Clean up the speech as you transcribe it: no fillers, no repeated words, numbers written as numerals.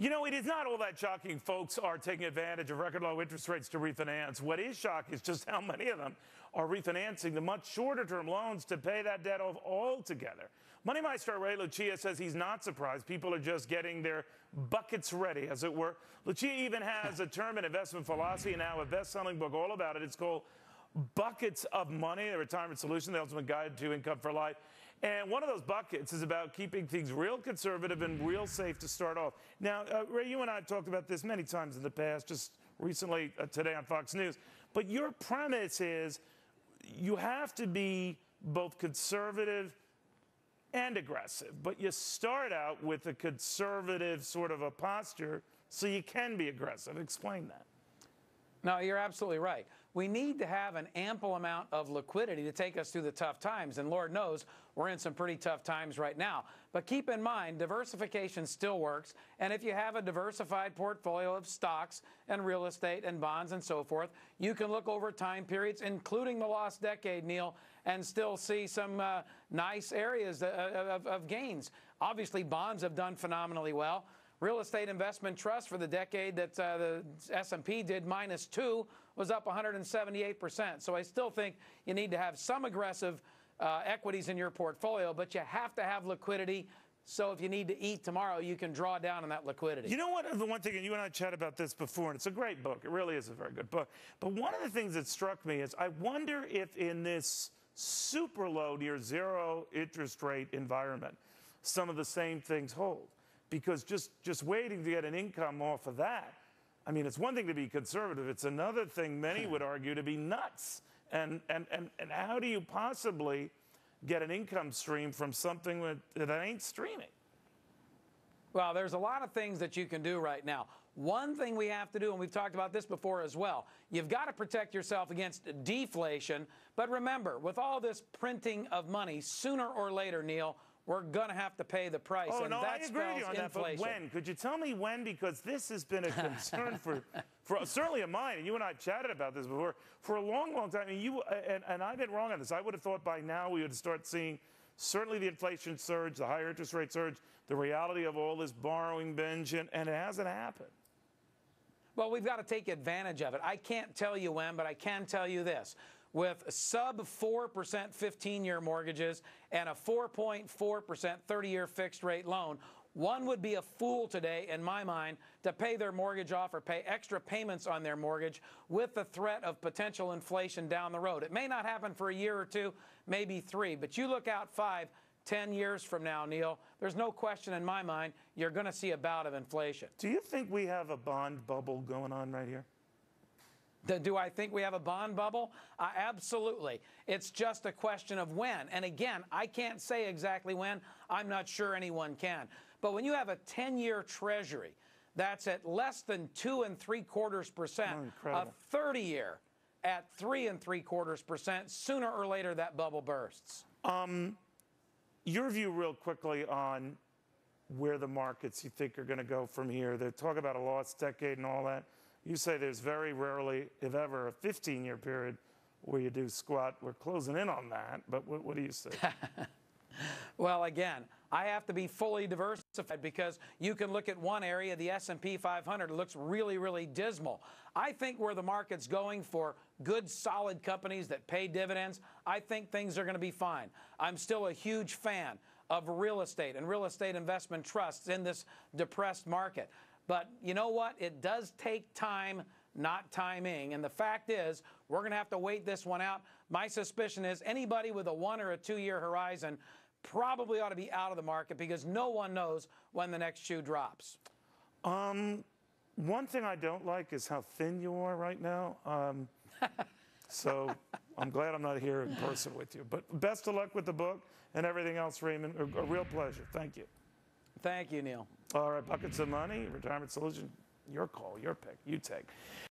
You know, it is not all that shocking folks are taking advantage of record low interest rates to refinance. What is shocking is just how many of them are refinancing the much shorter term loans to pay that debt off altogether. Money Maestro Ray Lucia says he's not surprised. People are just getting their buckets ready, as it were. Lucia even has a term in investment philosophy, and now a best-selling book all about it. It's called Buckets of Money, the Retirement Solution, the Ultimate Guide to Income for Life. And one of those buckets is about keeping things real conservative and real safe to start off. Now, Ray, you and I have talked about this many times in the past, just recently today on Fox News. But your premise is you have to be both conservative and aggressive. But you start out with a conservative sort of a posture so you can be aggressive. Explain that. No, you're absolutely right. We need to have an ample amount of liquidity to take us through the tough times. And Lord knows we're in some pretty tough times right now. But keep in mind, diversification still works. And if you have a diversified portfolio of stocks and real estate and bonds and so forth, you can look over time periods, including the lost decade, Neil, and still see some nice areas of gains. Obviously, bonds have done phenomenally well. Real estate investment trust for the decade that the S&P did -2 was up 178%. So I still think you need to have some aggressive equities in your portfolio, but you have to have liquidity. So if you need to eat tomorrow, you can draw down on that liquidity. You know what? The one thing, and you and I chatted about this before, and it's a great book. It really is a very good book. But one of the things that struck me is I wonder if in this super low, near zero interest rate environment, some of the same things hold. Because just waiting to get an income off of that, I mean, it's one thing to be conservative. It's another thing, many would argue, to be nuts. And how do you possibly get an income stream from something that ain't streaming? Well, there's a lot of things that you can do right now. One thing we have to do, and we've talked about this before as well, you've got to protect yourself against deflation. But remember, with all this printing of money, sooner or later, Neil, we're going to have to pay the price. Oh, and no, that I agree with you on that, but when? Could you tell me when? Because this has been a concern for certainly of mine, and you and I chatted about this before, for a long, long time. I mean, and I've been wrong on this. I would have thought by now we would start seeing certainly the inflation surge, the higher interest rate surge, the reality of all this borrowing binge, and it hasn't happened. Well, we've got to take advantage of it. I can't tell you when, but I can tell you this. With sub 4% 15-year mortgages and a 4.4% 30-year fixed rate loan, one would be a fool today, in my mind, to pay their mortgage off or pay extra payments on their mortgage with the threat of potential inflation down the road. It may not happen for a year or two, maybe 3, but you look out 5, 10 years from now, Neil, there's no question in my mind you're going to see a bout of inflation. Do you think we have a bond bubble going on right here? Do I think we have a bond bubble? Absolutely. It's just a question of when. And again, I can't say exactly when. I'm not sure anyone can. But when you have a 10-year Treasury that's at less than 2 3/4%, a 30-year at 3 3/4%, sooner or later that bubble bursts. Your view real quickly on where the markets you think are going to go from here. They talk about a lost decade and all that. You say there's very rarely, if ever, a 15-year period where you do squat. We're closing in on that, but what do you say? Well, again, I have to be fully diversified because you can look at one area, the S&P 500, it looks really, really dismal. I think where the market's going for good, solid companies that pay dividends, I think things are going to be fine. I'm still a huge fan of real estate and real estate investment trusts in this depressed market. But you know what? It does take time, not timing. And the fact is, we're going to have to wait this one out. My suspicion is anybody with a 1 or a 2-year horizon probably ought to be out of the market because no one knows when the next shoe drops. One thing I don't like is how thin you are right now. So I'm glad I'm not here in person with you. But best of luck with the book and everything else, Raymond. A real pleasure. Thank you. Thank you, Neil. All right, buckets of money, retirement solution. Your call, your pick. You take.